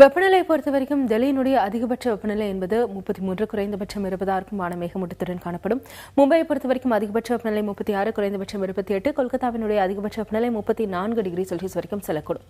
வெப்பநிலை பொறுத்தவரைக்கும் டெல்லியினுடைய அதிகபட்ச வெப்பநிலை என்பது 33, குறைந்தபட்சம் 20 வான மேகமூட்டத்துடன் காணப்படும். மும்பையை பொறுத்தவரைக்கும் அதிகபட்ச வெப்பநிலை 36, குறைந்தபட்சம் 28. கொல்கத்தாவினுடைய அதிகபட்ச வெப்பநிலை 34 டிகிரி செல்சியஸ் வரைக்கும் செல்லக்கூடும்.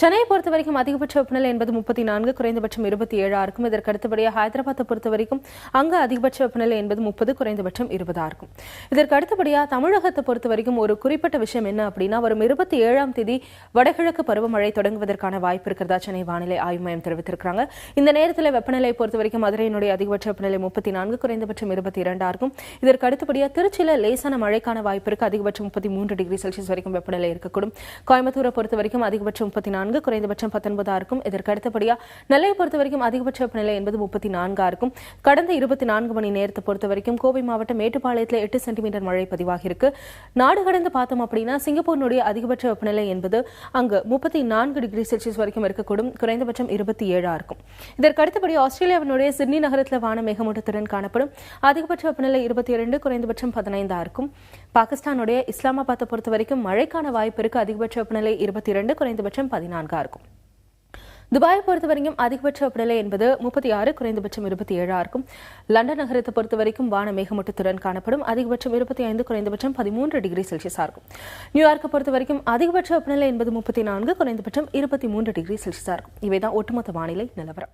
சென்னையை பொறுத்தவரைக்கும் அதிகபட்ச வெப்பநிலை என்பது 34, குறைந்தபட்சம் 27 இதற்கு அடுத்தபடியாக ஹைதராபாத்தை பொறுத்தவரைக்கும் அங்கு அதிகபட்ச வெப்பநிலை என்பது 30, குறைந்தபட்சம் 20 இதற்கு அடுத்தபடியாக தமிழகத்தை பொறுத்தவரைக்கும் ஒரு குறிப்பிட்ட விஷயம் என்ன அப்படின்னா, வரும் 27ஆம் தேதி வடகிழக்கு பருவமழை தொடங்குவதற்கான வாய்ப்பு இருக்கிறதா சென்னை வானிலை ஆய்வு மையம் தெரிவித்திருக்கிறாங்க. இந்த நேரத்தில் வெப்பநிலை பொறுத்தவரைக்கும் மதுரையினுடைய அதிகபட்ச வெப்பநிலை 34, குறைந்தபட்சம் 22 இதற்கு அடுத்தபடியாக திருச்சியில் லேசான மழைக்கான வாய்ப்பு இருக்கு. அதிகபட்சம் 33 டிகிரி செல்சியஸ் வரைக்கும் வெப்பநிலை இருக்கக்கூடும். கோயம்புத்தூரை பொறுத்தவரைக்கும் அதிகபட்சம் 34, குறைந்தபட்சம் 19 இதற்கு அடுத்தபடியாக நெல்லையை பொறுத்தவரைக்கும் அதிகபட்ச வெப்பநிலை என்பது 34 கடந்த 24 மணி நேரத்தை பொறுத்தவரைக்கும் கோவை மாவட்டம் மேட்டுப்பாளையத்தில் 8 சென்டிமீட்டர் மழை பதிவாகி இருக்கு. நாடு கடந்து பார்த்தோம் அப்படின்னா சிங்கப்பூரினுடைய அதிகபட்ச வெப்பநிலை என்பது அங்கு 34 டிகிரி செல்சியஸ் வரைக்கும் இருக்கக்கூடும். குறைந்தபட்சம் 27 இதற்கு அடுத்தபடி ஆஸ்திரேலியாவினுடைய சிட்னி நகரத்தில் வான மேகமூட்டத்துடன் காணப்படும். அதிகபட்ச வெப்பநிலை 22, குறைந்தபட்சம் 15 பாகிஸ்தானுடைய இஸ்லாமாபாத்தை பொறுத்தவரைக்கும் மழைக்கான வாய்ப்பு இருக்கு. அதிகபட்ச வெப்பநிலை 22, குறைந்தபட்சம் 14 துபாயை பொறுத்தவரைக்கும் அதிகபட்ச வெப்பநிலை என்பது 36, குறைந்தபட்சம் 27 லண்டன் நகரத்தை பொறுத்தவரைக்கும் வான மேகமூட்டத்துடன் காணப்படும். அதிகபட்சம் 25, குறைந்தபட்சம் 13 டிகிரி செல்சியஸ் நியூயார்க்கை பொறுத்தவரைக்கும் அதிகபட்ச வெப்பநிலை என்பது 34, குறைந்தபட்சம் 23 டிகிரி செல்சியஸ் இவைதான் ஒட்டுமொத்த வானிலை நிலவரம்.